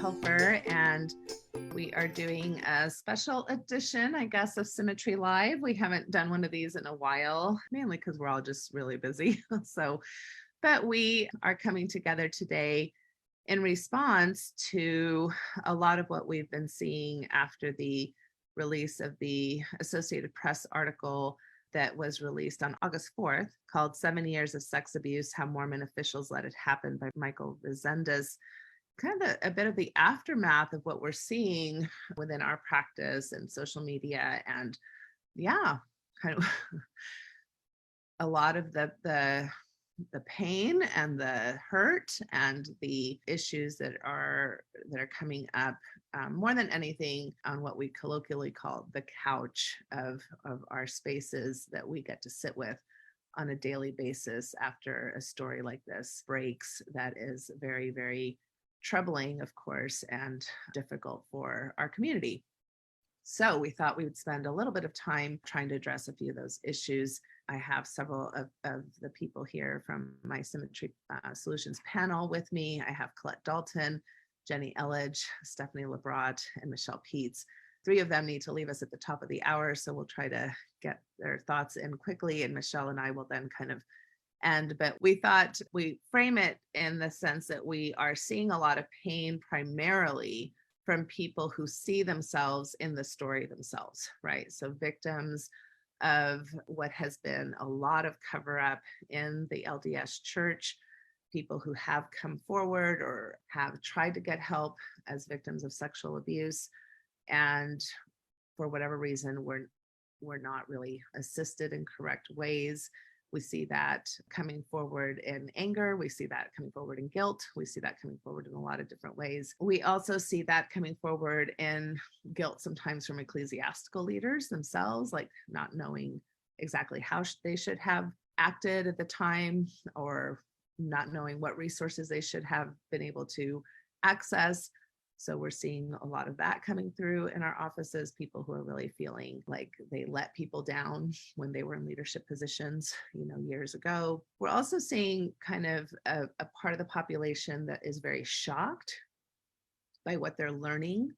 Helfer, and we are doing a special edition, I guess, of Symmetry Live. We haven't done one of these in a while, mainly because we're all just really busy. But we are coming together today in response to a lot of what we've been seeing after the release of the Associated Press article that was released on August 4th called 7 Years of Sex Abuse, How Mormon Officials Let It Happen by Michael Rezendes. Kind of a bit of the aftermath of what we're seeing within our practice and social media, and kind of a lot of the pain and the hurt and the issues that are coming up, more than anything on what we colloquially call the couch of our spaces that we get to sit with on a daily basis after a story like this breaks. That is very, very troubling, of course, and difficult for our community. So we thought we would spend a little bit of time trying to address a few of those issues. I have several of the people here from my Symmetry Solutions panel with me. I have Colette Dalton, Jenny Elledge, Stephanie Lobrot, and Michelle Peets. Three of them need to leave us at the top of the hour, so we'll try to get their thoughts in quickly, and Michelle and I will then kind of end. But we thought we frame it in the sense that we are seeing a lot of pain primarily from people who see themselves in the story themselves, right? So victims of what has been a lot of cover up in the LDS church, people who have come forward or have tried to get help as victims of sexual abuse, and for whatever reason, we're not really assisted in correct ways. We see that coming forward in anger. We see that coming forward in guilt. We see that coming forward in a lot of different ways. We also see that coming forward in guilt sometimes from ecclesiastical leaders themselves, like not knowing exactly how they should have acted at the time, or not knowing what resources they should have been able to access. So we're seeing a lot of that coming through in our offices, people who are really feeling like they let people down when they were in leadership positions, years ago. We're also seeing kind of a part of the population that is very shocked by what they're learning,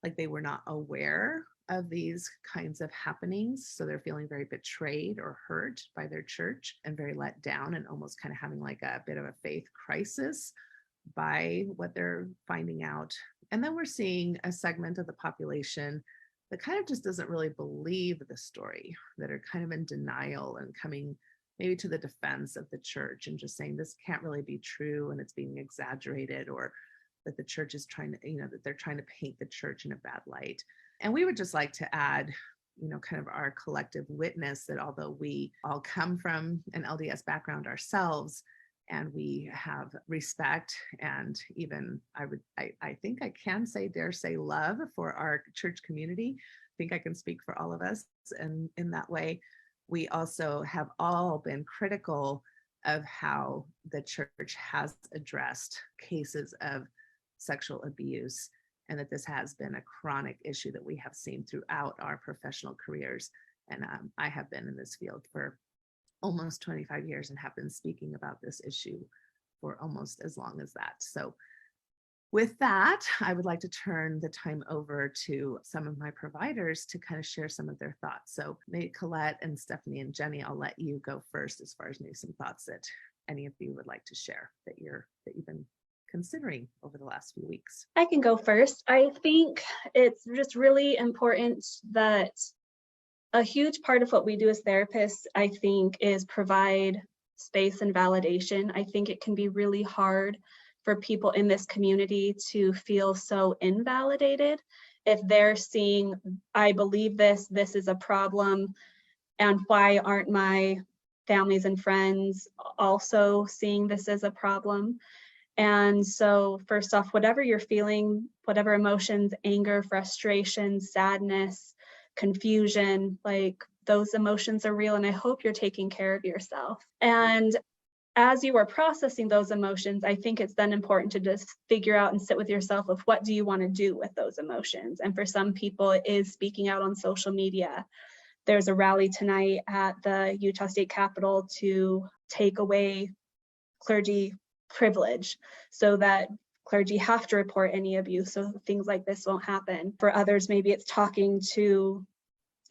like they were not aware of these kinds of happenings. So they're feeling very betrayed or hurt by their church and very let down, and almost kind of having like a bit of a faith crisis by what they're finding out. And then we're seeing a segment of the population that kind of just doesn't really believe the story, that are kind of in denial and coming maybe to the defense of the church and just saying this can't really be true and it's being exaggerated, or that the church is trying to, that they're trying to paint the church in a bad light. And we would just like to add, kind of our collective witness that although we all come from an LDS background ourselves, and we have respect and even I think I can dare say love for our church community. I think I can speak for all of us. And in that way, we also have all been critical of how the church has addressed cases of sexual abuse, and that this has been a chronic issue that we have seen throughout our professional careers. And I have been in this field for almost 25 years and have been speaking about this issue for almost as long as that. So with that, I would like to turn the time over to some of my providers to kind of share some of their thoughts. So maybe Colette and Stephanie and Jenny, I'll let you go first as far as maybe some thoughts that any of you would like to share that you've been considering over the last few weeks. I can go first. I think it's just really important that a huge part of what we do as therapists, I think, is provide space and validation. I think it can be really hard for people in this community to feel so invalidated if they're seeing, I believe this is a problem, and why aren't my families and friends also seeing this as a problem? And so first off, whatever you're feeling, whatever emotions, anger, frustration, sadness, confusion, like those emotions are real, and I hope you're taking care of yourself. And as you are processing those emotions, I think it's then important to just figure out and sit with yourself of what do you want to do with those emotions. And for some people, it is speaking out on social media. There's a rally tonight at the Utah State Capitol to take away clergy privilege so that clergy have to report any abuse, so things like this won't happen. For others, maybe it's talking to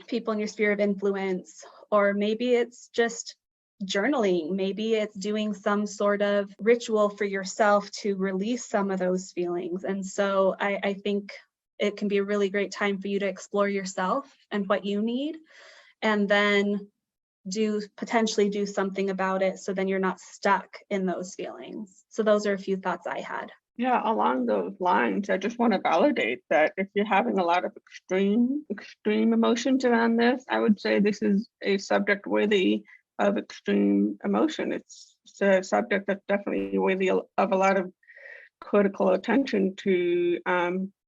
people in your sphere of influence, or maybe it's just journaling. Maybe it's doing some sort of ritual for yourself to release some of those feelings. And so I think it can be a really great time for you to explore yourself and what you need, and then potentially do something about it, so then you're not stuck in those feelings. So those are a few thoughts I had. Yeah, along those lines, I just want to validate that if you're having a lot of extreme emotions around this, I would say this is a subject worthy of extreme emotion. It's a subject that's definitely worthy of a lot of critical attention to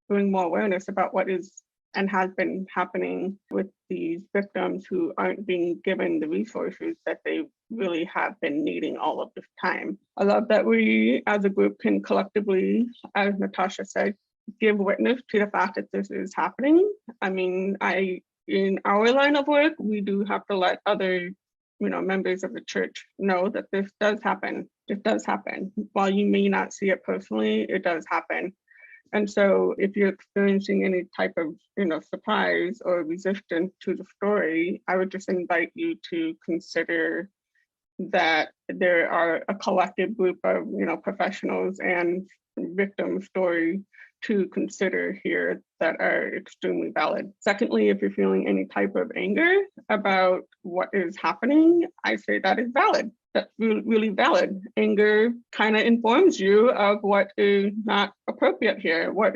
bring more awareness about what is and has been happening with these victims who aren't being given the resources that they really have been needing all of this time. I love that we as a group can collectively, as Natasha said, give witness to the fact that this is happening. I mean, in our line of work, we do have to let other members of the church know that this does happen. It does happen. While you may not see it personally, it does happen. And so if you're experiencing any type of, surprise or resistance to the story, I would just invite you to consider that there are a collective group of, professionals and victim stories to consider here that are extremely valid. Secondly, if you're feeling any type of anger about what is happening, I say that is valid. That's really valid. Anger kind of informs you of what is not appropriate here, what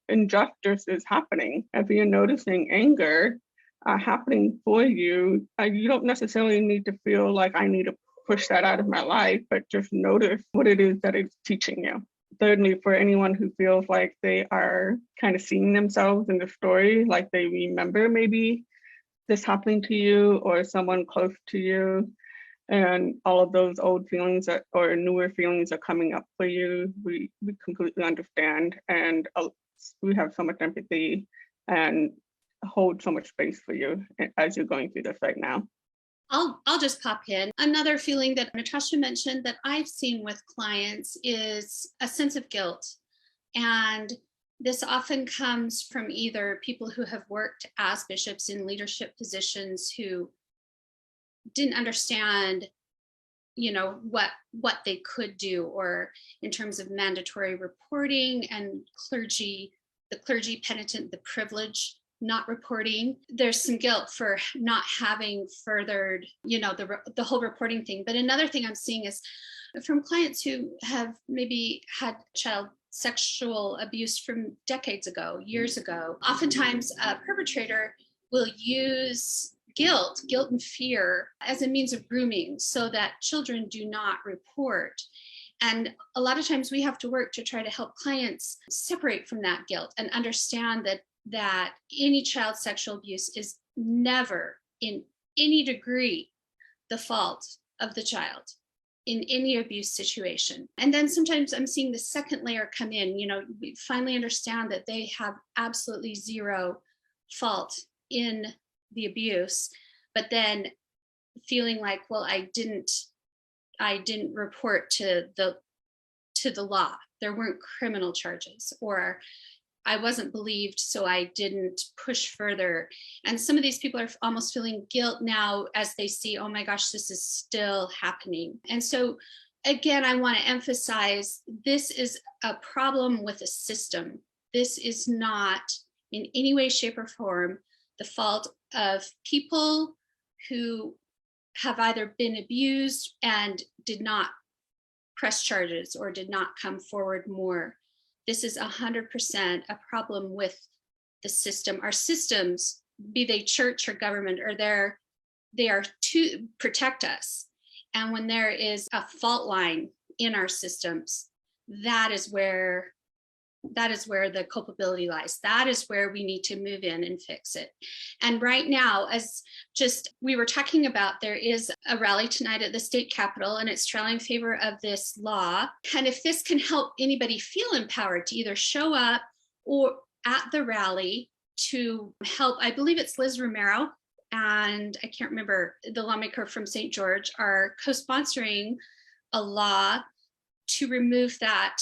injustice is happening. If you're noticing anger happening for you, you don't necessarily need to feel like I need to push that out of my life, but just notice what it is that it's teaching you. Thirdly, for anyone who feels like they are kind of seeing themselves in the story, like they remember maybe this happening to you or someone close to you, and all of those old feelings or newer feelings are coming up for you, we completely understand, and we have so much empathy and hold so much space for you as you're going through this right now. I'll just pop in. Another feeling that Natasha mentioned that I've seen with clients is a sense of guilt. And this often comes from either people who have worked as bishops in leadership positions who didn't understand, what they could do, or in terms of mandatory reporting and the clergy penitent, the privilege not reporting. There's some guilt for not having furthered, the whole reporting thing. But another thing I'm seeing is from clients who have maybe had child sexual abuse from decades ago, years ago. Oftentimes a perpetrator will use guilt and fear as a means of grooming so that children do not report. And a lot of times we have to work to try to help clients separate from that guilt and understand that any child sexual abuse is never in any degree the fault of the child in any abuse situation. And then sometimes I'm seeing the second layer come in, we finally understand that they have absolutely zero fault in the abuse, but then feeling like, well, I didn't report to the law. There weren't criminal charges, or I wasn't believed, so I didn't push further. And some of these people are almost feeling guilt now as they see, oh my gosh, this is still happening. And so again, I want to emphasize, this is a problem with a system. This is not in any way, shape, or form the fault of people who have either been abused and did not press charges or did not come forward more. This is 100% a problem with the system. Our systems, be they church or government, they are to protect us. And when there is a fault line in our systems, that is where the culpability lies. That is where we need to move in and fix it. And right now, as just we were talking about, there is a rally tonight at the state capitol, and it's rallying in favor of this law. And if this can help anybody feel empowered to either show up or at the rally to help, I believe it's Liz Romero and I can't remember, the lawmaker from St. George, are co-sponsoring a law to remove that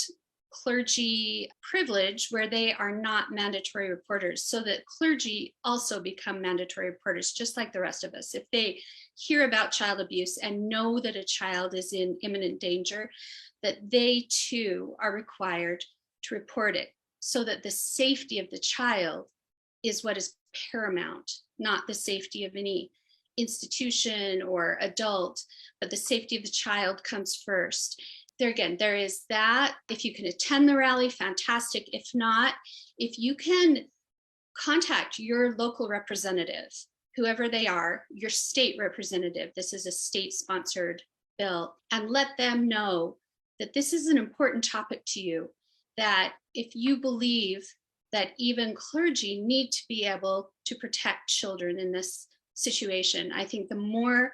clergy privilege where they are not mandatory reporters, so that clergy also become mandatory reporters, just like the rest of us. If they hear about child abuse and know that a child is in imminent danger, that they too are required to report it, so that the safety of the child is what is paramount, not the safety of any institution or adult, but the safety of the child comes first. There again, there is that. If you can attend the rally, fantastic. If not, if you can contact your local representative, whoever they are, your state representative, this is a state-sponsored bill, and let them know that this is an important topic to you, that if you believe that even clergy need to be able to protect children in this situation, I think the more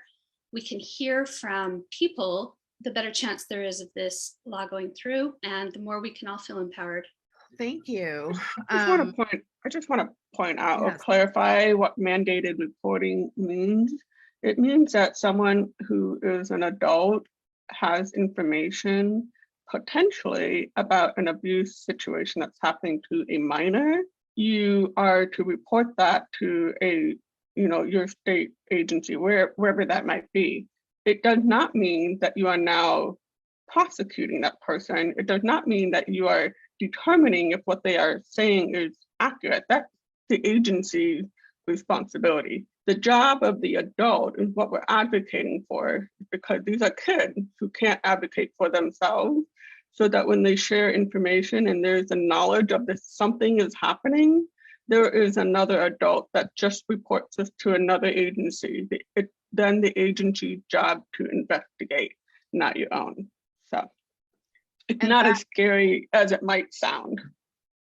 we can hear from people, the better chance there is of this law going through, and the more we can all feel empowered. Thank you. I just want to point out or Yes. clarify what mandated reporting means. It means that someone who is an adult has information potentially about an abuse situation that's happening to a minor. You are to report that to a, your state agency, wherever that might be. It does not mean that you are now prosecuting that person. It does not mean that you are determining if what they are saying is accurate. That's the agency's responsibility. The job of the adult is what we're advocating for, because these are kids who can't advocate for themselves, so that when they share information and there's a knowledge of this, something is happening, there is another adult that just reports this to another agency. It's then the agency's job to investigate, not your own. So it's And not as scary as it might sound.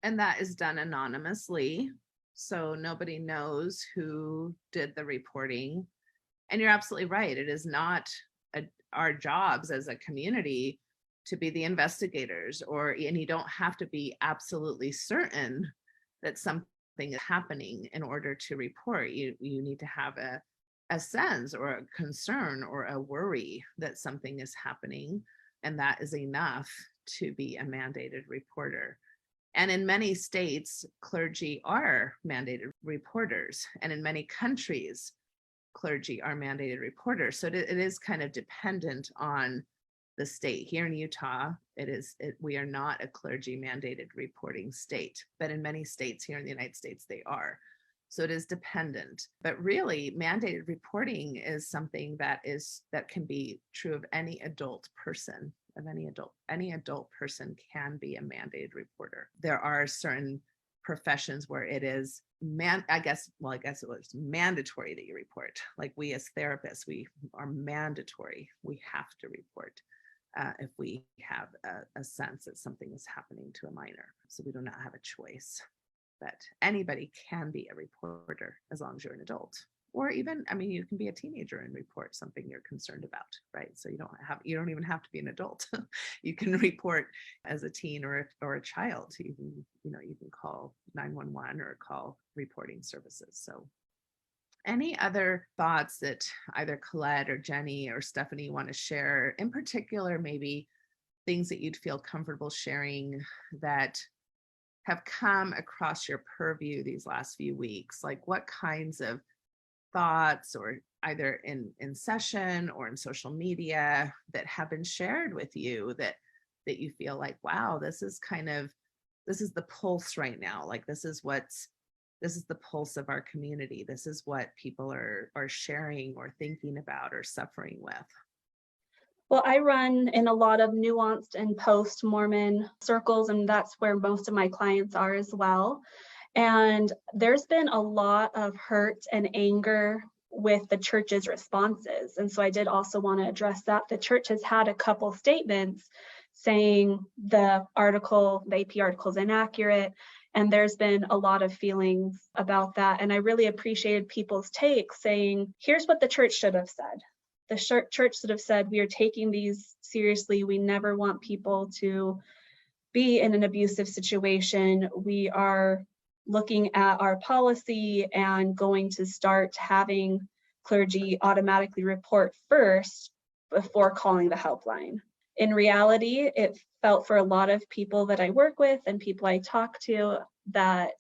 And that is done anonymously, so nobody knows who did the reporting. And you're absolutely right. It is not our jobs as a community to be the investigators, and you don't have to be absolutely certain that something is happening in order to report. You need to have a sense or a concern or a worry that something is happening, and that is enough to be a mandated reporter. And in many states, clergy are mandated reporters, and in many countries, clergy are mandated reporters. So it is kind of dependent on the state. Here in Utah, we are not a clergy mandated reporting state, but in many states here in the United States, they are. So it is dependent, but really mandated reporting is something that can be true of any adult person. Any adult person can be a mandated reporter. There are certain professions where it is I guess it was mandatory that you report. Like we as therapists, we are mandatory. We have to report if we have a sense that something is happening to a minor. So we do not have a choice. But anybody can be a reporter as long as you're an adult. Or even, you can be a teenager and report something you're concerned about, right? So you don't even have to be an adult. You can report as a teen or a child. You can call 911 or call reporting services. So any other thoughts that either Colette or Jenny or Stephanie want to share, in particular, maybe things that you'd feel comfortable sharing that have come across your purview these last few weeks? Like what kinds of thoughts, or either in session or in social media, that have been shared with you that you feel like, wow, this is the pulse right now. Like this is the pulse of our community. This is what people are sharing or thinking about or suffering with. Well, I run in a lot of nuanced and post-Mormon circles, and that's where most of my clients are as well. And there's been a lot of hurt and anger with the church's responses. And so I did also want to address that. The church has had a couple statements saying the AP article is inaccurate. And there's been a lot of feelings about that. And I really appreciated people's takes saying, here's what the church should have said. The church should have said, we are taking these seriously. We never want people to be in an abusive situation. We are looking at our policy and going to start having clergy automatically report first before calling the helpline. In reality, it felt for a lot of people that I work with and people I talk to that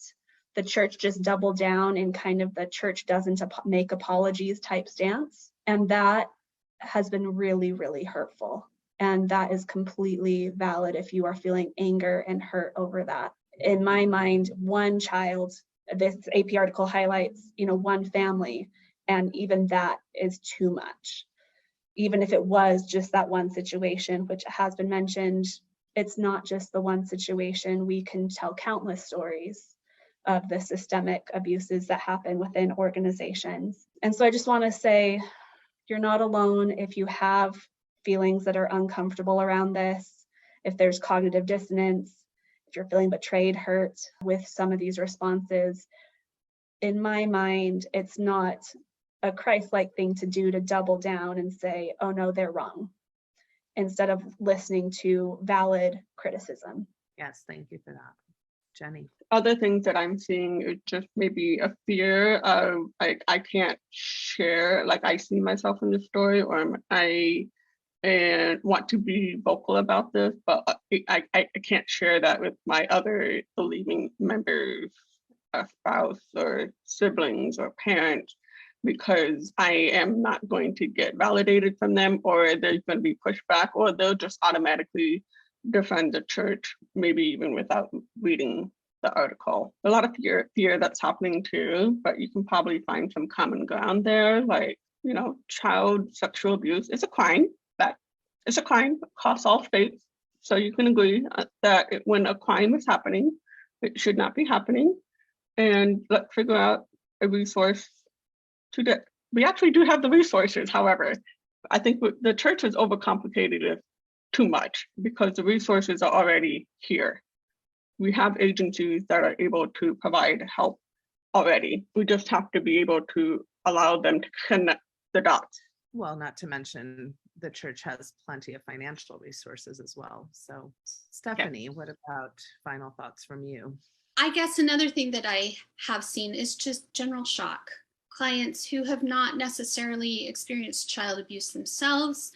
the church just doubled down in kind of the church doesn't make apologies type stance. And that has been really, really hurtful. And that is completely valid if you are feeling anger and hurt over that. In my mind, one child, this AP article highlights, one family, and even that is too much. Even if it was just that one situation, which has been mentioned, it's not just the one situation. We can tell countless stories of the systemic abuses that happen within organizations. And so I just want to say, you're not alone if you have feelings that are uncomfortable around this, if there's cognitive dissonance, if you're feeling betrayed, hurt with some of these responses. In my mind, it's not a Christ-like thing to do to double down and say, oh no, they're wrong, instead of listening to valid criticism. Yes, thank you for that. Jenny. Other things that I'm seeing is just maybe a fear of like, I can't share, like I see myself in the story, or I want to be vocal about this, but I can't share that with my other believing members, a spouse or siblings or parents, because I am not going to get validated from them, or there's going to be pushback, or they'll just automatically defend the church, maybe even without reading the article. A lot of fear that's happening too, but you can probably find some common ground there, like, child sexual abuse is a crime. It's a crime across all states. So you can agree that when a crime is happening, it should not be happening. And let's figure out a resource to that. We actually do have the resources. However, I think the church has overcomplicated it too much because the resources are already here. We have agencies that are able to provide help already. We just have to be able to allow them to connect the dots. Well, not to mention the church has plenty of financial resources as well. So Stephanie, What about final thoughts from you? I guess another thing that I have seen is just general shock. Clients who have not necessarily experienced child abuse themselves,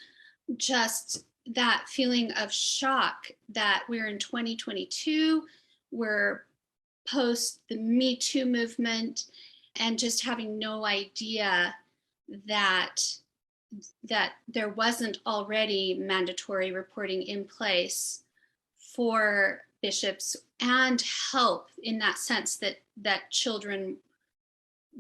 just that feeling of shock that we're in 2022, we're post the Me Too movement, and just having no idea that there wasn't already mandatory reporting in place for bishops, and help in that sense that children,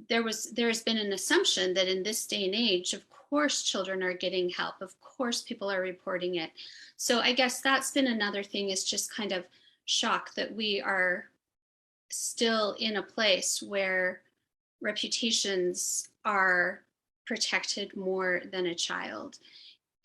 there's been an assumption that in this day and age, of course children are getting help, of course people are reporting it. So I guess that's been another thing, is just kind of shock that we are still in a place where reputations are protected more than a child,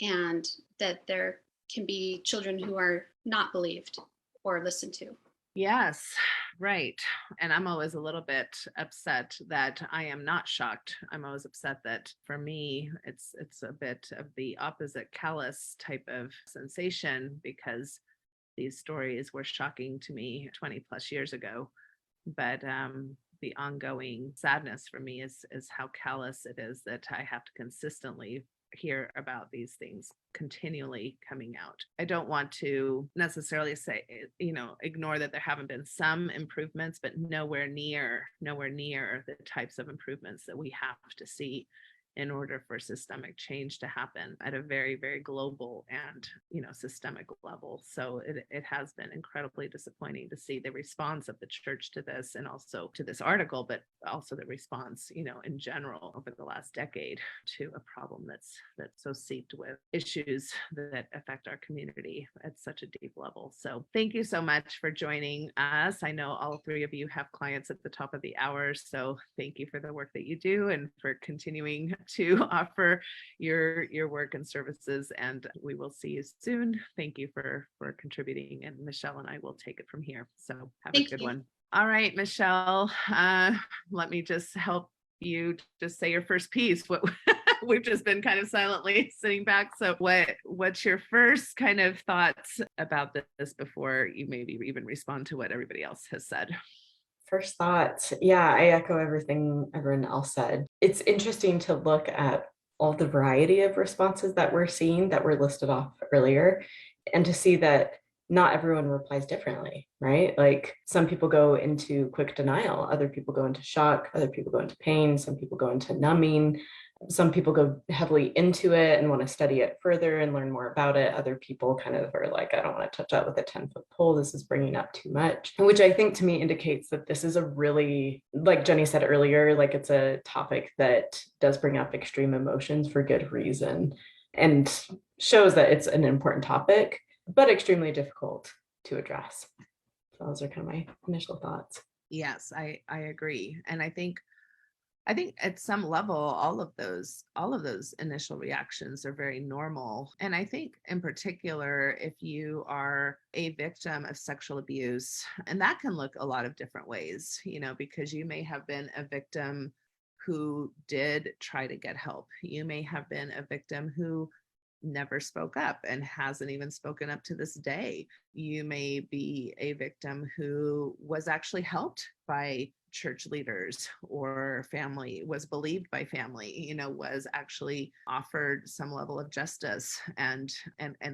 and that there can be children who are not believed or listened to. Yes, right. And I'm always a little bit upset that I am not shocked. I'm always upset that for me, it's a bit of the opposite callous type of sensation, because these stories were shocking to me 20 plus years ago. But the ongoing sadness for me is how callous it is that I have to consistently hear about these things continually coming out. I don't want to necessarily say, ignore that there haven't been some improvements, but nowhere near the types of improvements that we have to see in order for systemic change to happen at a very, very global and, systemic level. So it has been incredibly disappointing to see the response of the church to this, and also to this article, but also the response, in general over the last decade to a problem that's so seeped with issues that affect our community at such a deep level. So thank you so much for joining us. I know all three of you have clients at the top of the hour, so thank you for the work that you do and for continuing to offer your work and services, and we will see you soon. Thank you for contributing, and Michelle and I will take it from here. So have a good one. All right, Michelle, let me just help you just say your first piece. What we've just been kind of silently sitting back. So what's your first kind of thoughts about this before you maybe even respond to what everybody else has said? First thoughts, yeah, I echo everything everyone else said. It's interesting to look at all the variety of responses that we're seeing that were listed off earlier, and to see that not everyone replies differently, right? Like some people go into quick denial, other people go into shock, other people go into pain, some people go into numbing, some people go heavily into it and want to study it further and learn more about it. Other people kind of are like, I don't want to touch that with a 10-foot pole. This is bringing up too much, which I think to me indicates that this is a really, like Jenny said earlier, like it's a topic that does bring up extreme emotions for good reason and shows that it's an important topic, but extremely difficult to address. So those are kind of my initial thoughts. Yes, I agree. And I think at some level, all of those initial reactions are very normal. And I think in particular, if you are a victim of sexual abuse, and that can look a lot of different ways, because you may have been a victim who did try to get help. You may have been a victim who never spoke up and hasn't even spoken up to this day. You may be a victim who was actually helped by church leaders or family, was believed by family, was actually offered some level of justice and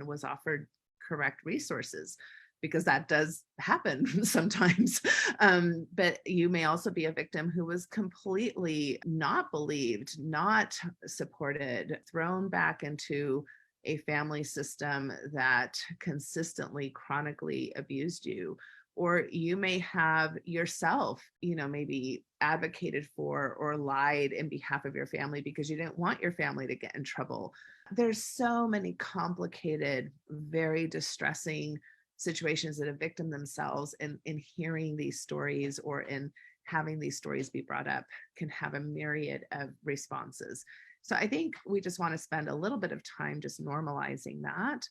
was offered correct resources, because that does happen sometimes. But you may also be a victim who was completely not believed, not supported, thrown back into a family system that consistently, chronically abused you. Or you may have yourself, maybe advocated for or lied in behalf of your family because you didn't want your family to get in trouble. There's so many complicated, very distressing situations that a victim themselves in hearing these stories or in having these stories be brought up can have a myriad of responses. So I think we just want to spend a little bit of time just normalizing that,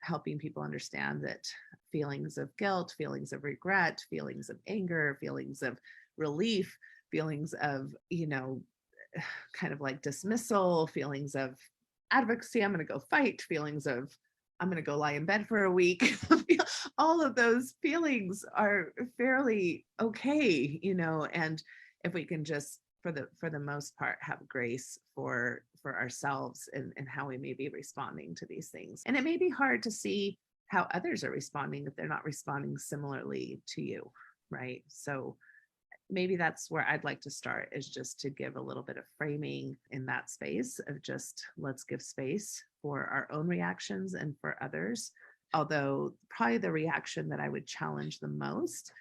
helping people understand that feelings of guilt, feelings of regret, feelings of anger, feelings of relief, feelings of, kind of like dismissal, feelings of advocacy, I'm going to go fight, feelings of I'm going to go lie in bed for a week. All of those feelings are fairly okay, and if we can just for the most part have grace for ourselves and how we may be responding to these things. And it may be hard to see how others are responding if they're not responding similarly to you, right? So maybe that's where I'd like to start, is just to give a little bit of framing in that space of just let's give space for our own reactions and for others. Although probably the reaction that I would challenge the most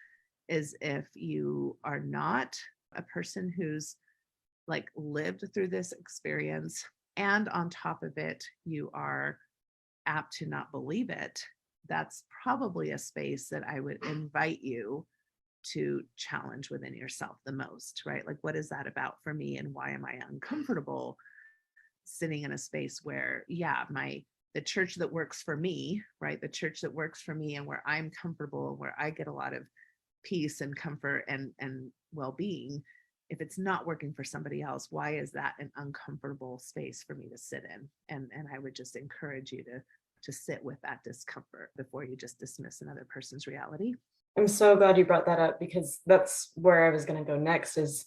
is if you are not a person who's like lived through this experience, and on top of it, you are apt to not believe it. That's probably a space that I would invite you to challenge within yourself the most, right? Like, what is that about for me, and why am I uncomfortable sitting in a space where, the church that works for me, right? The church that works for me and where I'm comfortable, where I get a lot of peace and comfort and well-being, if it's not working for somebody else, why is that an uncomfortable space for me to sit in? And I would just encourage you to sit with that discomfort before you just dismiss another person's reality. I'm so glad you brought that up, because that's where I was going to go next. Is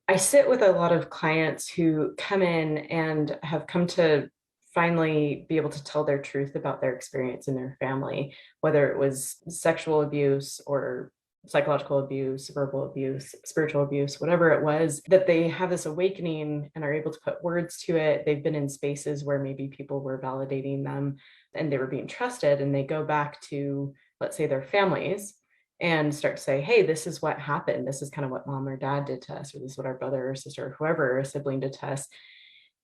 I sit with a lot of clients who come in and have come to finally be able to tell their truth about their experience in their family, whether it was sexual abuse or psychological abuse, verbal abuse, spiritual abuse, whatever it was, that they have this awakening and are able to put words to it. They've been in spaces where maybe people were validating them and they were being trusted, and they go back to, let's say, their families and start to say, hey, this is what happened. This is kind of what mom or dad did to us, or this is what our brother or sister or whoever, or sibling did to us.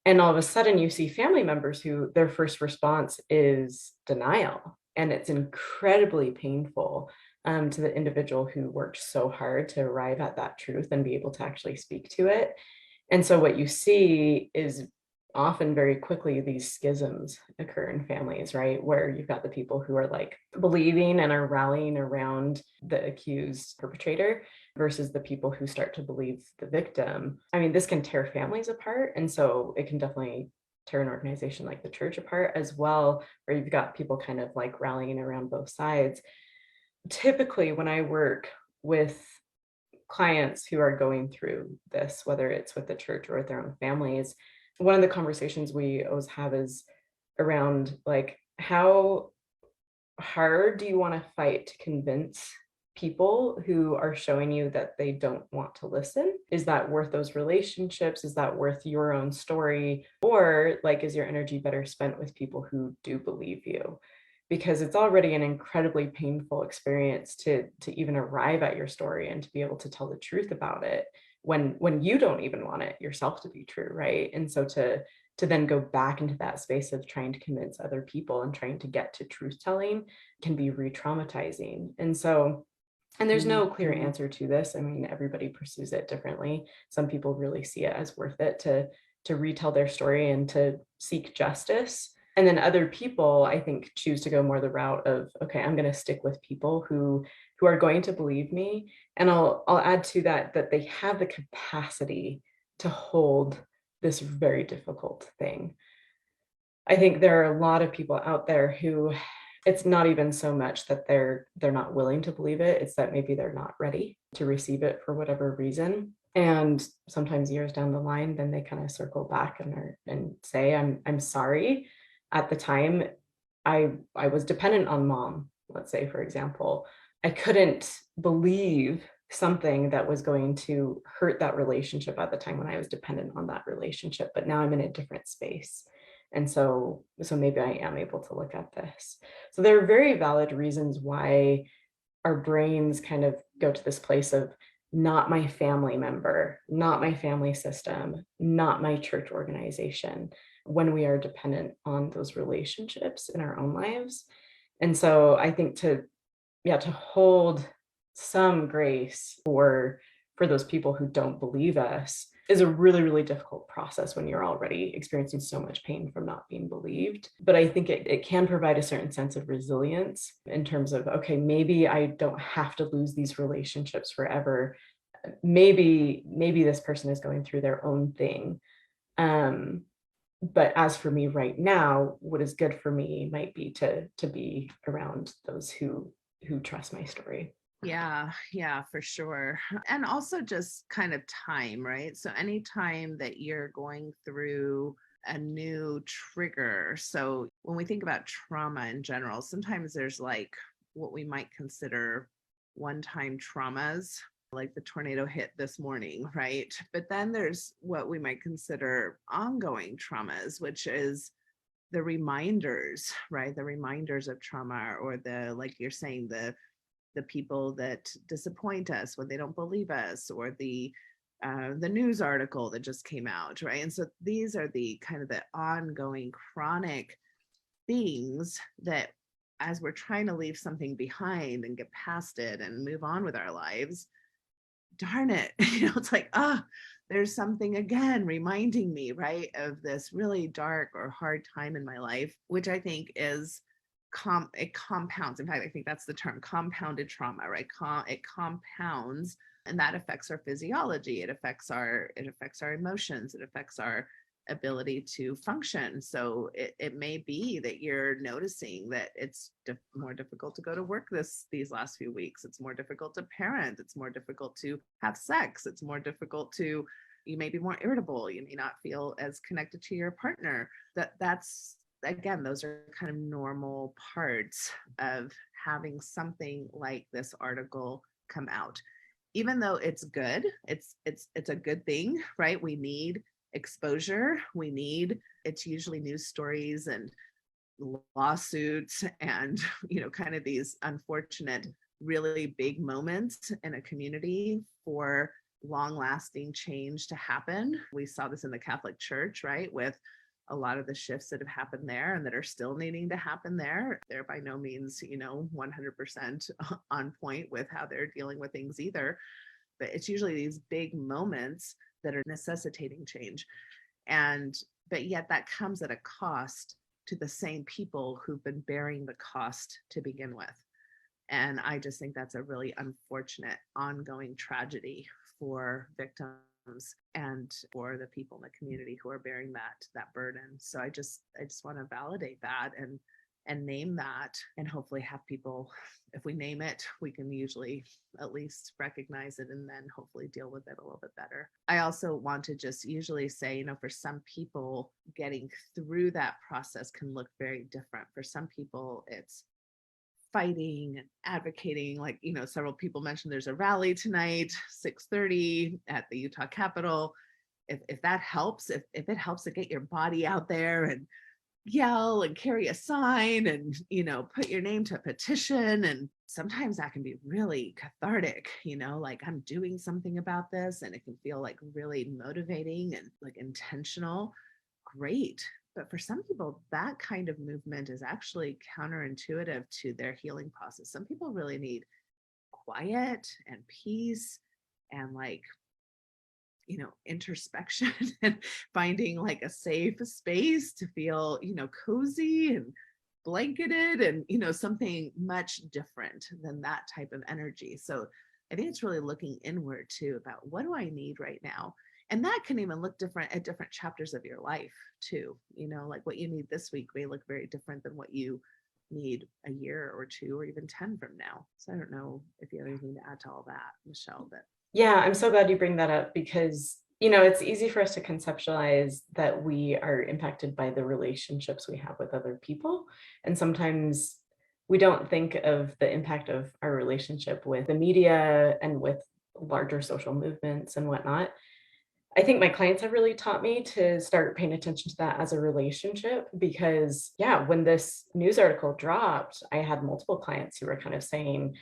And all of a sudden you see family members who their first response is denial. And it's incredibly painful to the individual who worked so hard to arrive at that truth and be able to actually speak to it. And so what you see is often very quickly these schisms occur in families, right? Where you've got the people who are like believing and are rallying around the accused perpetrator versus the people who start to believe the victim. I mean, this can tear families apart. And so it can definitely tear an organization like the church apart as well, where you've got people kind of like rallying around both sides. Typically, when I work with clients who are going through this, whether it's with the church or with their own families, one of the conversations we always have is around like, how hard do you want to fight to convince people who are showing you that they don't want to listen? Is that worth those relationships? Is that worth your own story? Or like, is your energy better spent with people who do believe you? Because it's already an incredibly painful experience to even arrive at your story and to be able to tell the truth about it when you don't even want it yourself to be true, right? And so to then go back into that space of trying to convince other people and trying to get to truth telling can be re-traumatizing. And so, and there's no clear answer to this. I mean, everybody pursues it differently. Some people really see it as worth it to retell their story and to seek justice. And then other people, I think, choose to go more the route of, okay, I'm going to stick with people who are going to believe me. And I'll add to that they have the capacity to hold this very difficult thing. I think there are a lot of people out there who it's not even so much that they're not willing to believe it, it's that maybe they're not ready to receive it for whatever reason. And sometimes years down the line, then they kind of circle back and say, I'm sorry. At the time, I was dependent on mom, let's say, for example. I couldn't believe something that was going to hurt that relationship at the time when I was dependent on that relationship, but now I'm in a different space. And so maybe I am able to look at this. So there are very valid reasons why our brains kind of go to this place of not my family member, not my family system, not my church organization, when we are dependent on those relationships in our own lives. And so I think to hold some grace for those people who don't believe us is a really, really difficult process when you're already experiencing so much pain from not being believed. But I think it can provide a certain sense of resilience in terms of, okay, maybe I don't have to lose these relationships forever. Maybe this person is going through their own thing. But as for me right now, what is good for me might be to be around those who trust my story. Yeah, for sure. And also just kind of time, right? So anytime that you're going through a new trigger. So when we think about trauma in general, sometimes there's like what we might consider one-time traumas, like the tornado hit this morning, right? But then there's what we might consider ongoing traumas, which is the reminders, right? The reminders of trauma, or the, like you're saying, the people that disappoint us when they don't believe us, or the news article that just came out, right? And so these are the kind of the ongoing chronic things that, as we're trying to leave something behind and get past it and move on with our lives, darn it, it's like, there's something again reminding me, right, of this really dark or hard time in my life, which I think is it compounds. In fact, I think that's the term, compounded trauma, right? It compounds, and that affects our physiology. It affects our emotions. It affects our ability to function. So it may be that you're noticing that it's more difficult to go to work these last few weeks. It's more difficult to parent. It's more difficult to have sex. It's more difficult to, you may be more irritable. You may not feel as connected to your partner. That's again, those are kind of normal parts of having something like this article come out. Even though it's good, it's a good thing, right? We need exposure. It's usually news stories and lawsuits and, kind of these unfortunate, really big moments in a community for long-lasting change to happen. We saw this in the Catholic Church, right? With a lot of the shifts that have happened there and that are still needing to happen there. They're by no means, 100% on point with how they're dealing with things either. But it's usually these big moments that are necessitating change. But yet that comes at a cost to the same people who've been bearing the cost to begin with. And I just think that's a really unfortunate ongoing tragedy for victims and for the people in the community who are bearing that burden. So I just want to validate that and name that, and hopefully have people, if we name it, we can usually at least recognize it and then hopefully deal with it a little bit better. I also want to just usually say, for some people, getting through that process can look very different. For some people, it's fighting and advocating, like, several people mentioned there's a rally tonight, 6:30 at the Utah Capitol. If that helps, if it helps to get your body out there and yell and carry a sign and put your name to a petition, and sometimes that can be really cathartic, like I'm doing something about this, and it can feel like really motivating and like intentional. Great. But for some people, that kind of movement is actually counterintuitive to their healing process. Some people really need quiet and peace and like introspection and finding like a safe space to feel, cozy and blanketed and, something much different than that type of energy. So I think it's really looking inward too about what do I need right now? And that can even look different at different chapters of your life too. Like what you need this week may look very different than what you need a year or two or even 10 from now. So I don't know if you have anything to add to all that, Michelle, but Yeah, I'm so glad you bring that up because, it's easy for us to conceptualize that we are impacted by the relationships we have with other people. And sometimes we don't think of the impact of our relationship with the media and with larger social movements and whatnot. I think my clients have really taught me to start paying attention to that as a relationship because, yeah, when this news article dropped, I had multiple clients who were kind of saying,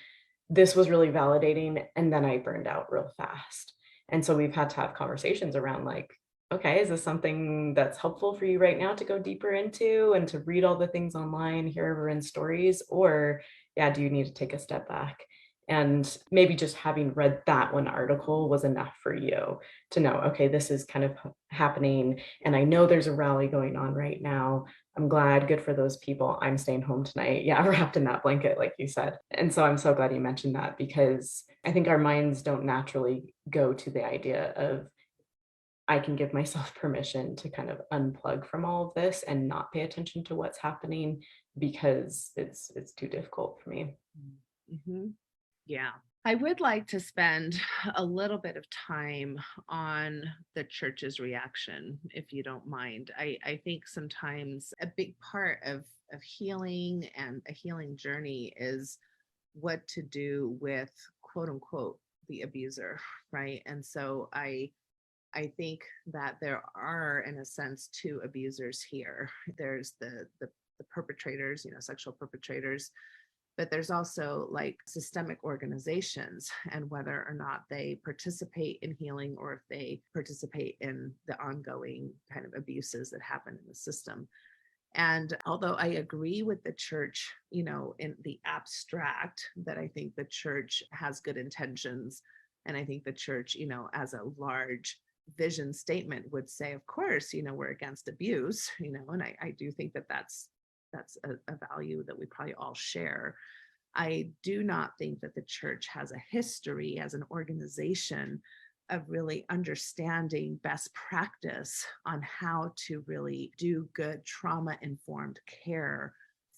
this was really validating. And then I burned out real fast. And so we've had to have conversations around like, okay, is this something that's helpful for you right now to go deeper into and to read all the things online, hear everyone's stories? Or, yeah, do you need to take a step back? And maybe just having read that one article was enough for you to know, okay, this is kind of happening. And I know there's a rally going on right now. I'm glad, good for those people. I'm staying home tonight. Yeah, wrapped in that blanket, like you said. And so I'm so glad you mentioned that because I think our minds don't naturally go to the idea of, I can give myself permission to kind of unplug from all of this and not pay attention to what's happening because it's too difficult for me. Mm-hmm. Yeah. I would like to spend a little bit of time on the church's reaction, if you don't mind. I think sometimes a big part of healing and a healing journey is what to do with quote unquote the abuser, right? And so I think that there are, in a sense, two abusers here. There's the perpetrators, sexual perpetrators, but there's also like systemic organizations and whether or not they participate in healing or if they participate in the ongoing kind of abuses that happen in the system. And although I agree with the church, in the abstract, that I think the church has good intentions, and I think the church, as a large vision statement would say, of course, we're against abuse, and I do think that that's a value that we probably all share. I do not think that the church has a history as an organization of really understanding best practice on how to really do good trauma-informed care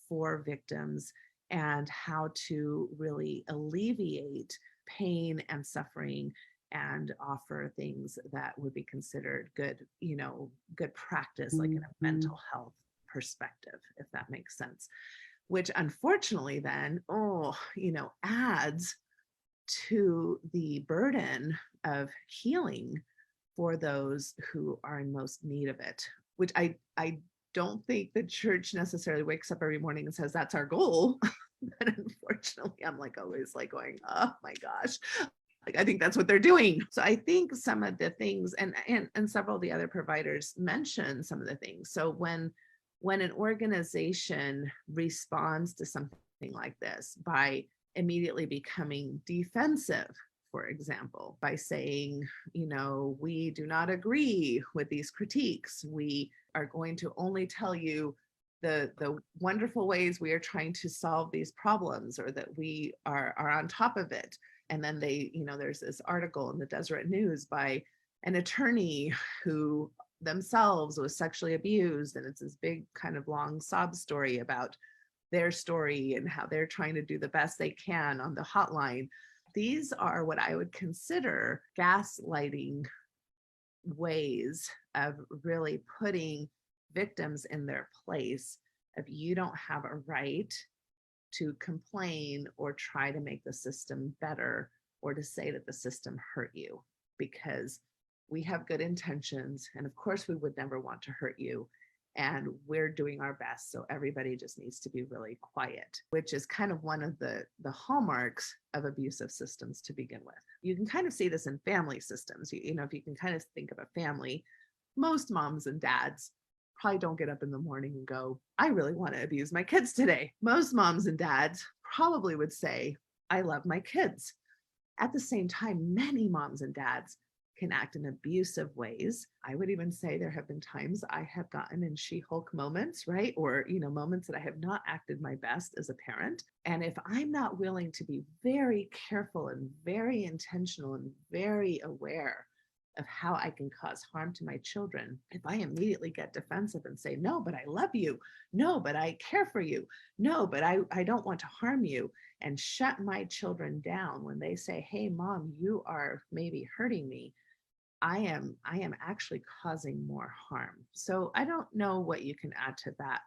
for victims and how to really alleviate pain and suffering and offer things that would be considered good, good practice, like in a mental health perspective, if that makes sense, which unfortunately then, adds to the burden of healing for those who are in most need of it, which I don't think the church necessarily wakes up every morning and says, that's our goal. But unfortunately, I'm like always like going, oh my gosh, like, I think that's what they're doing. So I think some of the things, and several of the other providers mention some of the things. So when an organization responds to something like this by immediately becoming defensive, for example, by saying, we do not agree with these critiques. We are going to only tell you the wonderful ways we are trying to solve these problems, or that we are on top of it. And then they, there's this article in the Deseret News by an attorney who themselves was sexually abused. And it's this big kind of long sob story about their story and how they're trying to do the best they can on the hotline. These are what I would consider gaslighting ways of really putting victims in their place of, you don't have a right to complain or try to make the system better or to say that the system hurt you, because we have good intentions. And of course, we would never want to hurt you. And we're doing our best. So everybody just needs to be really quiet, which is kind of one of the hallmarks of abusive systems to begin with. You can kind of see this in family systems. You know, if you can kind of think of a family, most moms and dads probably don't get up in the morning and go, I really want to abuse my kids today. Most moms and dads probably would say, I love my kids. At the same time, many moms and dads can act in abusive ways. I would even say there have been times I have gotten in She-Hulk moments, right? Or, you know, moments that I have not acted my best as a parent. And if I'm not willing to be very careful and very intentional and very aware of how I can cause harm to my children, if I immediately get defensive and say, no, but I love you. No, but I care for you. No, but I don't want to harm you, and shut my children down when they say, hey, mom, you are maybe hurting me, I am actually causing more harm. So I don't know what you can add to that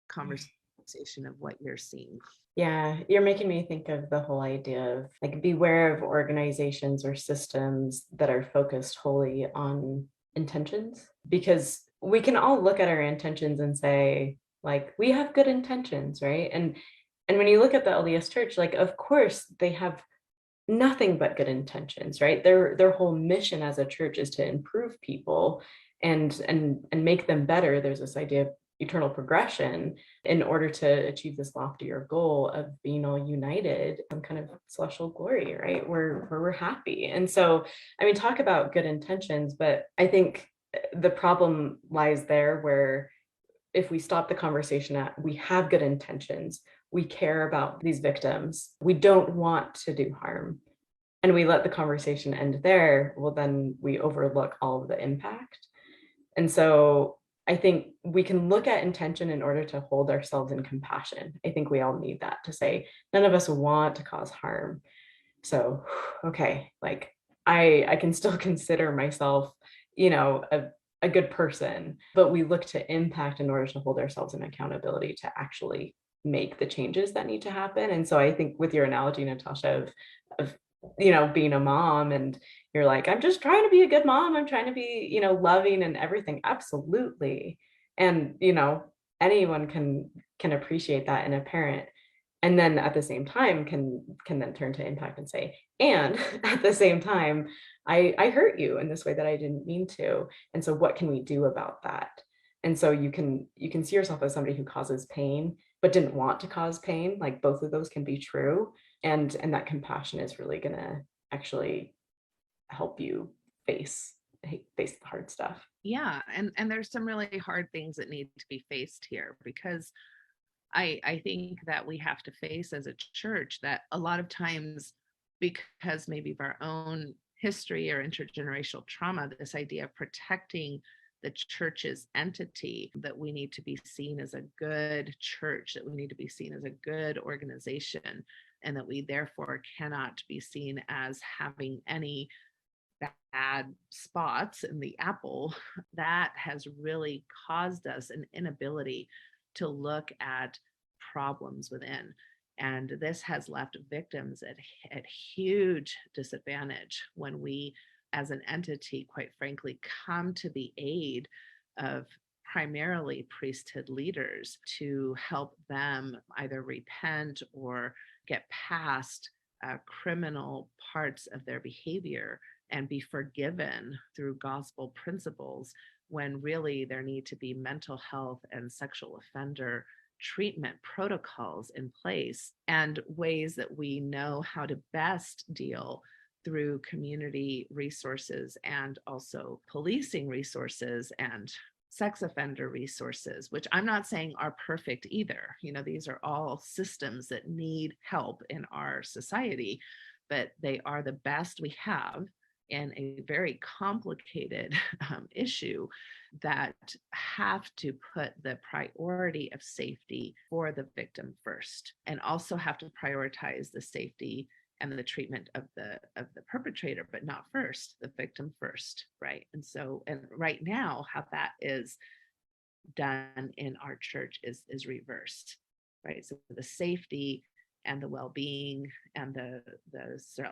conversation of what you're seeing. Yeah, you're making me think of the whole idea of like, beware of organizations or systems that are focused wholly on intentions, because we can all look at our intentions and say, like, we have good intentions, right? And when you look at the LDS Church, like, of course they have nothing but good intentions, right? Their whole mission as a church is to improve people and make them better. There's this idea of eternal progression in order to achieve this loftier goal of being all united, some kind of celestial glory, right? Where we're happy. And so, I mean, talk about good intentions, but I think the problem lies there where if we stop the conversation at, we have good intentions, we care about these victims, we don't want to do harm, and we let the conversation end there, well, then we overlook all of the impact. And so I think we can look at intention in order to hold ourselves in compassion. I think we all need that to say, none of us want to cause harm. So, okay, like I can still consider myself, you know, a good person, but we look to impact in order to hold ourselves in accountability to actually make the changes that need to happen. And so I think with your analogy, Natasha, of you know, being a mom, and you're like, I'm just trying to be a good mom, I'm trying to be, you know, loving and everything. Absolutely. And, you know, anyone can appreciate that in a parent. And then at the same time can then turn to impact and say, and at the same time, I hurt you in this way that I didn't mean to. And so what can we do about that? And so you can see yourself as somebody who causes pain, but didn't want to cause pain. Like, both of those can be true. And that compassion is really gonna actually help you face the hard stuff. Yeah. And there's some really hard things that need to be faced here, because I think that we have to face as a church that a lot of times, because maybe of our own history or intergenerational trauma, this idea of protecting the church's entity, that we need to be seen as a good church, that we need to be seen as a good organization, and that we therefore cannot be seen as having any bad spots in the apple, that has really caused us an inability to look at problems within. And this has left victims at huge disadvantage when we, as an entity, quite frankly, come to the aid of primarily priesthood leaders to help them either repent or get past criminal parts of their behavior and be forgiven through gospel principles, when really there need to be mental health and sexual offender treatment protocols in place, and ways that we know how to best deal through community resources and also policing resources and sex offender resources, which I'm not saying are perfect either. You know, these are all systems that need help in our society, but they are the best we have in a very complicated issue that have to put the priority of safety for the victim first, and also have to prioritize the safety and the treatment of the perpetrator, but not first, the victim first, right? And so, and right now, how that is done in our church is reversed, right? So the safety and the well-being and the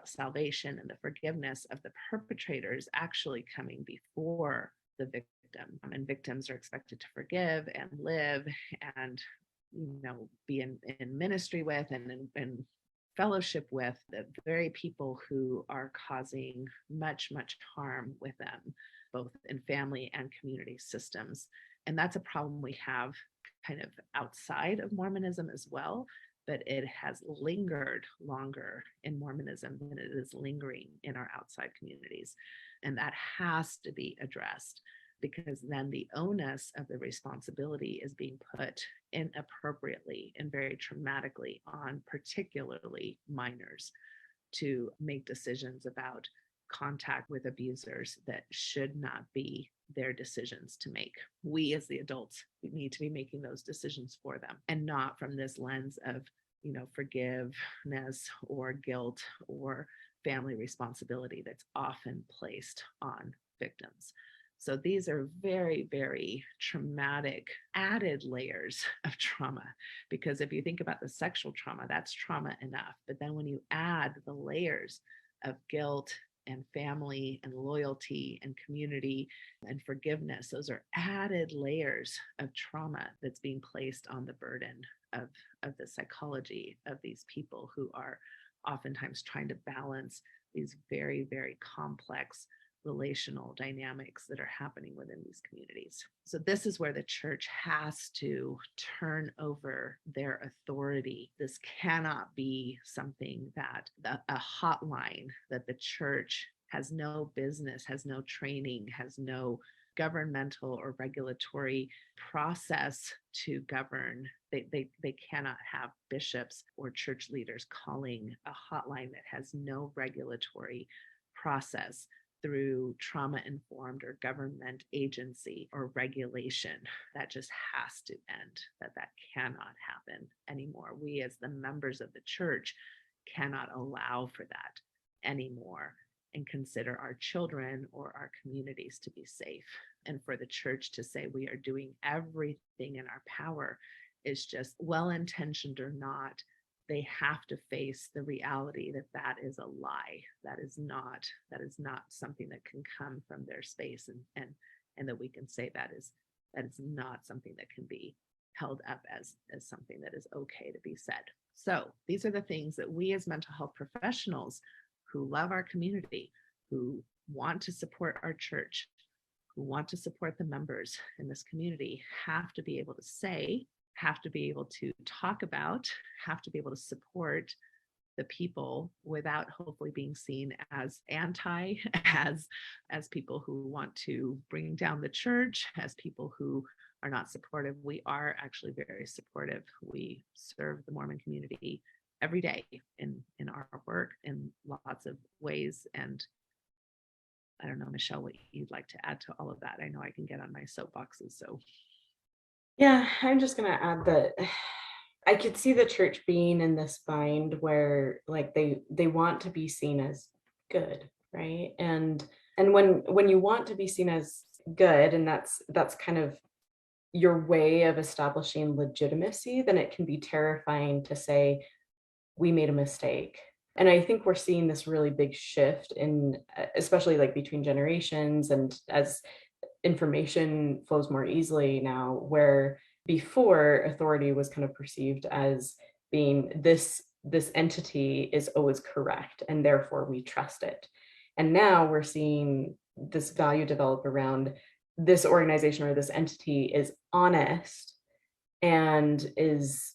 salvation and the forgiveness of the perpetrators actually coming before the victim. And victims are expected to forgive and live and, be in ministry with and in fellowship with the very people who are causing much, much harm with them, both in family and community systems. And that's a problem we have kind of outside of Mormonism as well, but it has lingered longer in Mormonism than it is lingering in our outside communities. And that has to be addressed, because then the onus of the responsibility is being put inappropriately and very traumatically on particularly minors to make decisions about contact with abusers that should not be their decisions to make. We as the adults need to be making those decisions for them, and not from this lens of, forgiveness or guilt or family responsibility that's often placed on victims. So these are very, very traumatic added layers of trauma, because if you think about the sexual trauma, that's trauma enough. But then when you add the layers of guilt and family and loyalty and community and forgiveness, those are added layers of trauma that's being placed on the burden of the psychology of these people who are oftentimes trying to balance these very, very complex relational dynamics that are happening within these communities. So this is where the church has to turn over their authority. This cannot be something that a hotline that the church has no business, has no training, has no governmental or regulatory process to govern. They cannot have bishops or church leaders calling a hotline that has no regulatory process through trauma-informed or government agency or regulation. That just has to end. That cannot happen anymore. We as the members of the church cannot allow for that anymore and consider our children or our communities to be safe. And for the church to say we are doing everything in our power is just, well-intentioned or not, they have to face the reality that that is a lie. That is not something that can come from their space, and that we can say that is not something that can be held up as something that is okay to be said. So these are the things that we as mental health professionals who love our community, who want to support our church, who want to support the members in this community, have to be able to say, have to be able to talk about, have to be able to support the people without hopefully being seen as anti, as people who want to bring down the church, as people who are not supportive. We are actually very supportive. We serve the Mormon community every day in our work in lots of ways. And I don't know, Michelle, what you'd like to add to all of that. I know I can get on my soapboxes, so. Yeah, I'm just going to add that I could see the church being in this bind where like they want to be seen as good, right? And when you want to be seen as good, and that's kind of your way of establishing legitimacy, then it can be terrifying to say, we made a mistake. And I think we're seeing this really big shift in, especially like between generations, and as information flows more easily now, where before authority was kind of perceived as being this entity is always correct and therefore we trust it. And now we're seeing this value develop around this organization or this entity is honest and is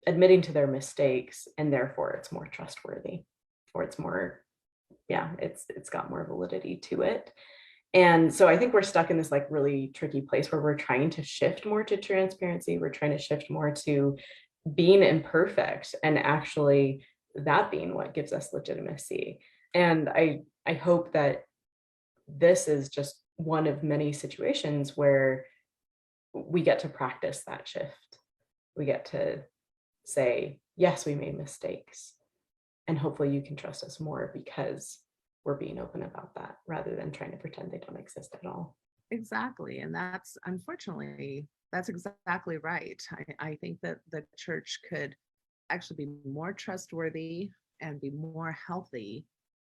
admitting to their mistakes, and therefore it's more trustworthy, or it's more, it's got more validity to it. And so I think we're stuck in this like really tricky place where we're trying to shift more to transparency. We're trying to shift more to being imperfect and actually that being what gives us legitimacy. And I hope that this is just one of many situations where we get to practice that shift. We get to say, yes, we made mistakes. And hopefully you can trust us more because we're being open about that rather than trying to pretend they don't exist at all. Exactly. And that's unfortunately, that's exactly right. I think that the church could actually be more trustworthy and be more healthy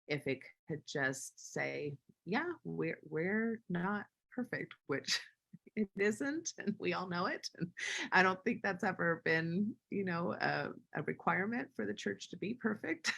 if it could just say, yeah, we're not perfect, which it isn't, and we all know it. And I don't think that's ever been, a requirement for the church to be perfect.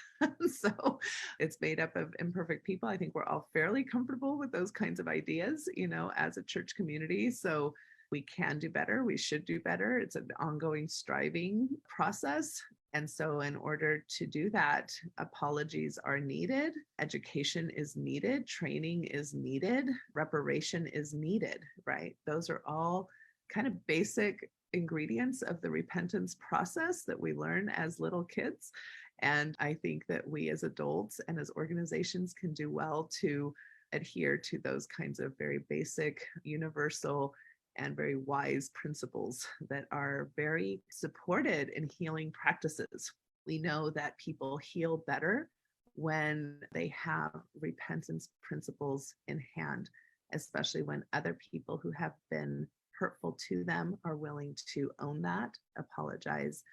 So it's made up of imperfect people. I think we're all fairly comfortable with those kinds of ideas, as a church community. So we can do better. We should do better. It's an ongoing striving process. And so in order to do that, apologies are needed, education is needed, training is needed, reparation is needed, right? Those are all kind of basic ingredients of the repentance process that we learn as little kids. And I think that we as adults and as organizations can do well to adhere to those kinds of very basic, universal, and very wise principles that are very supported in healing practices. We know that people heal better when they have repentance principles in hand, especially when other people who have been hurtful to them are willing to own that, apologize,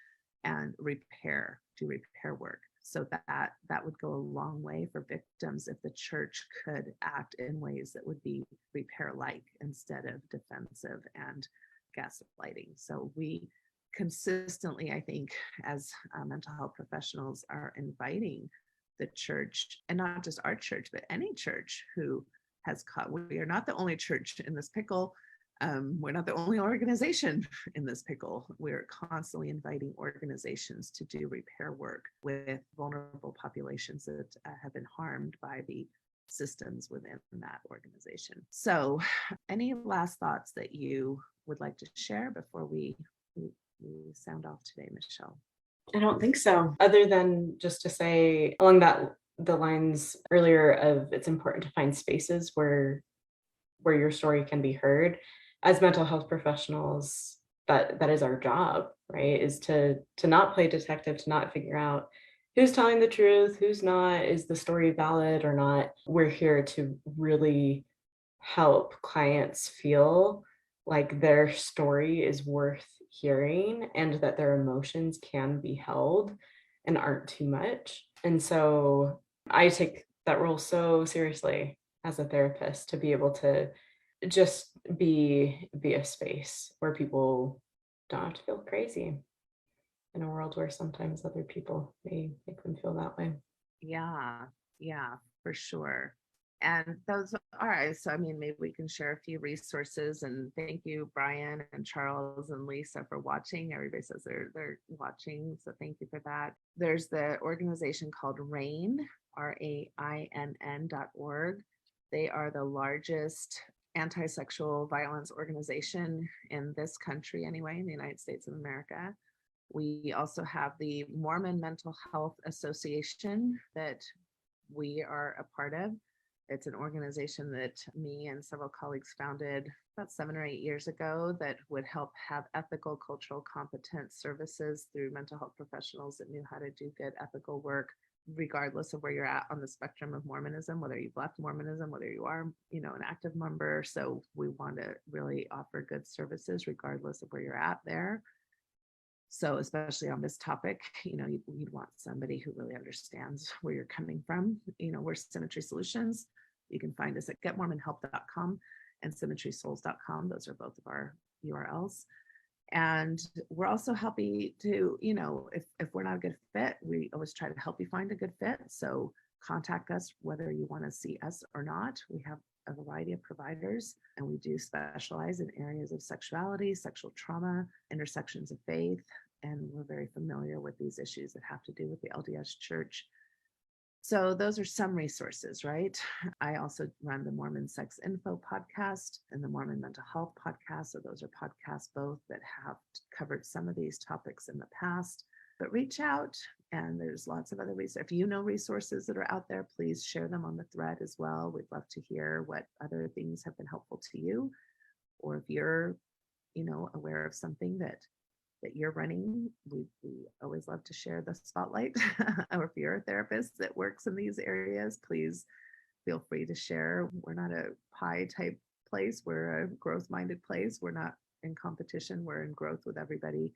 and do repair work. So that would go a long way for victims if the church could act in ways that would be repair-like instead of defensive and gaslighting. So we consistently, I think, as mental health professionals, are inviting the church, and not just our church, but any church who has caught. We are not the only church in this pickle. We're not the only organization in this pickle. We're constantly inviting organizations to do repair work with vulnerable populations that have been harmed by the systems within that organization. So any last thoughts that you would like to share before we sound off today, Michelle? I don't think so, other than just to say along the lines earlier of it's important to find spaces where your story can be heard. As mental health professionals, that is our job, right? Is to not play detective, to not figure out who's telling the truth, who's not, is the story valid or not. We're here to really help clients feel like their story is worth hearing and that their emotions can be held and aren't too much. And so I take that role so seriously as a therapist, to be able to just be a space where people don't have to feel crazy in a world where sometimes other people may make them feel that way. Yeah, for sure. And those are, so I mean, maybe we can share a few resources. And thank you, Brian and Charles and Lisa, for watching. Everybody says they're watching, so thank you for that. There's the organization called RAINN, RAINN.org. They are the largest anti-sexual violence organization in this country, anyway, in the United States of America. We also have the Mormon Mental Health Association that we are a part of. It's an organization that me and several colleagues founded about 7 or 8 years ago that would help have ethical, cultural competence services through mental health professionals that knew how to do good ethical work, regardless of where you're at on the spectrum of Mormonism, whether you've left Mormonism, whether you are, an active member. So we want to really offer good services regardless of where you're at there. So especially on this topic, you'd want somebody who really understands where you're coming from. We're Symmetry Solutions. You can find us at getmormonhelp.com and symmetrysouls.com. Those are both of our URLs. And we're also happy to, if we're not a good fit, we always try to help you find a good fit. So contact us whether you want to see us or not. We have a variety of providers, and we do specialize in areas of sexuality, sexual trauma, intersections of faith, and we're very familiar with these issues that have to do with the LDS Church. So those are some resources, right? I also run the Mormon Sex Info podcast and the Mormon Mental Health podcast. So those are podcasts both that have covered some of these topics in the past. But reach out, and there's lots of other resources. If you know resources that are out there, please share them on the thread as well. We'd love to hear what other things have been helpful to you, or if you're, aware of something that you're running, we always love to share the spotlight. Or if you're a therapist that works in these areas, please feel free to share. We're not a pie type place. We're a growth-minded place. We're not in competition. We're in growth with everybody.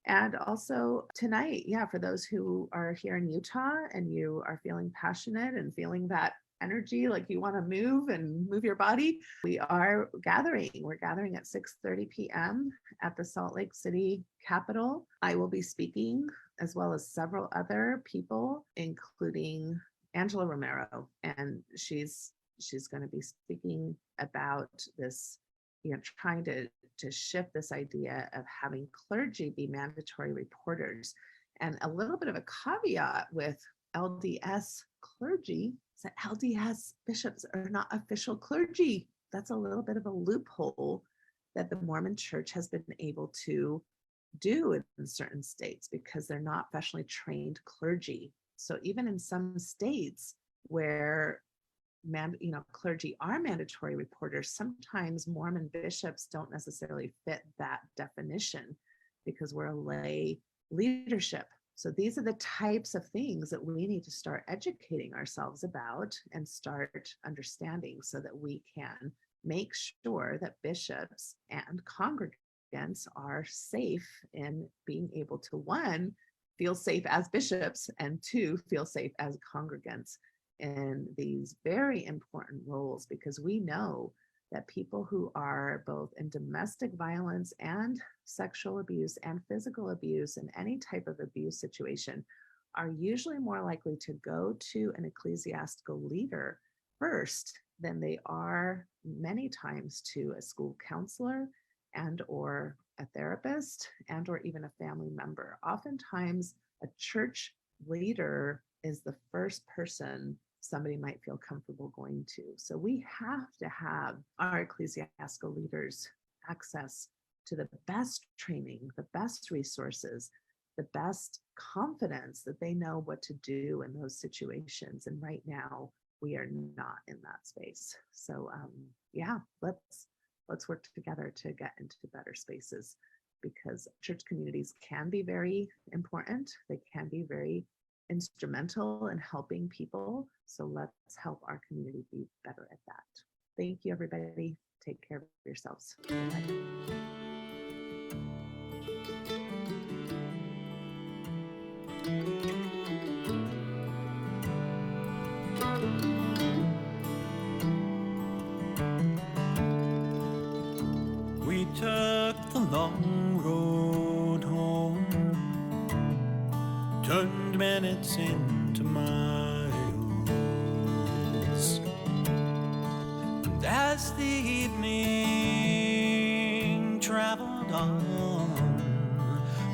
And also tonight, yeah, for those who are here in Utah and you are feeling passionate and feeling that energy, like you want to move and move your body, we are gathering. We're gathering at 6:30 p.m. at the Salt Lake City Capitol. I will be speaking, as well as several other people, including Angela Romero, and she's going to be speaking about this, trying to shift this idea of having clergy be mandatory reporters. And a little bit of a caveat with LDS clergy is that LDS bishops are not official clergy. That's a little bit of a loophole that the Mormon Church has been able to do in certain states because they're not professionally trained clergy. So even in some states where clergy are mandatory reporters, sometimes Mormon bishops don't necessarily fit that definition because we're a lay leadership. So these are the types of things that we need to start educating ourselves about and start understanding so that we can make sure that bishops and congregants are safe in being able to, one, feel safe as bishops, and two, feel safe as congregants in these very important roles, because we know that people who are both in domestic violence and sexual abuse and physical abuse and any type of abuse situation are usually more likely to go to an ecclesiastical leader first than they are many times to a school counselor and or a therapist and or even a family member. Oftentimes a church leader is the first person somebody might feel comfortable going to. So we have to have our ecclesiastical leaders access to the best training, the best resources, the best confidence that they know what to do in those situations. And right now we are not in that space. So yeah, let's work together to get into better spaces, because church communities can be very important. They can be very instrumental in helping people. So let's help our community be better at that. Thank you, everybody. Take care of yourselves. Bye. We took the long road home, turned minutes into miles, and as the evening traveled on,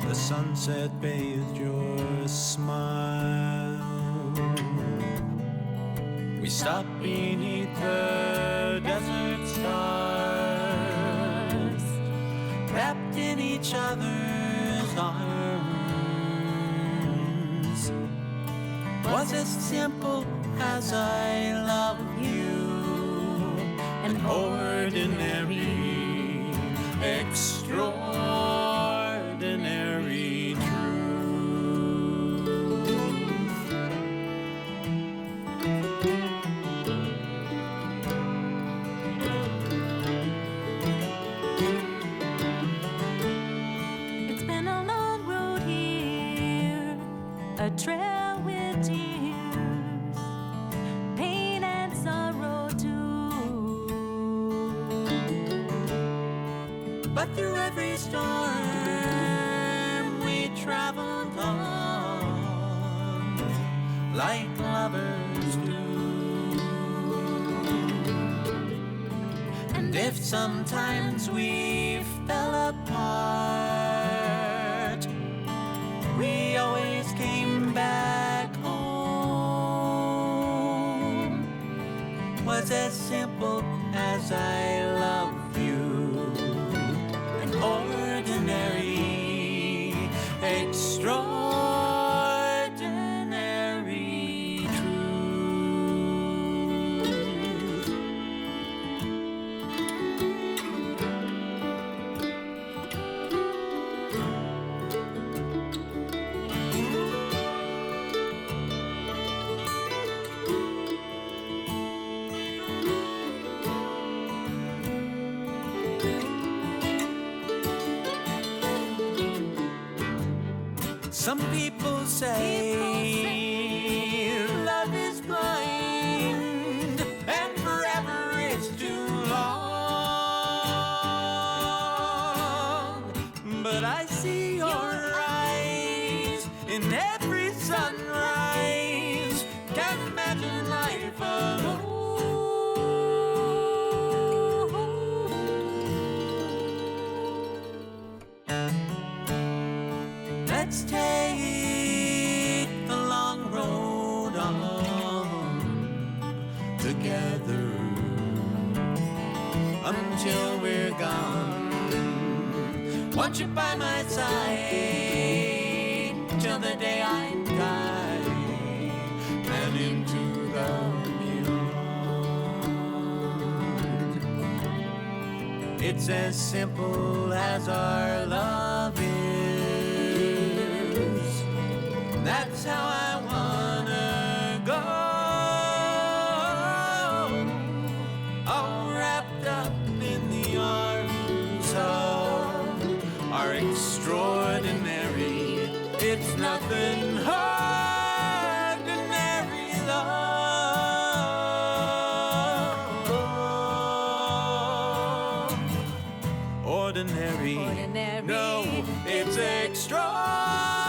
the sunset bathed your smile. We stopped beneath the desert stars, wrapped in each other's arms. Was as simple as I love you, an ordinary, extraordinary truth. It's been a long road here, a trail with tears, pain and sorrow too. But through every storm we traveled on, like lovers do. And if sometimes we fell apart, we always came back home. Was as simple as I love you, an ordinary, extraordinary truth. Some people say love is blind and forever is too long. But I see your eyes in every sunrise. Can't imagine life alone. Let's take the long road on together until we're gone. Want you by my side till the day I die and into the beyond. It's as simple as our love is. That's how I wanna go, all wrapped up in the arms of our extraordinary. It's nothing ordinary love. Ordinary. No, it's extraordinary.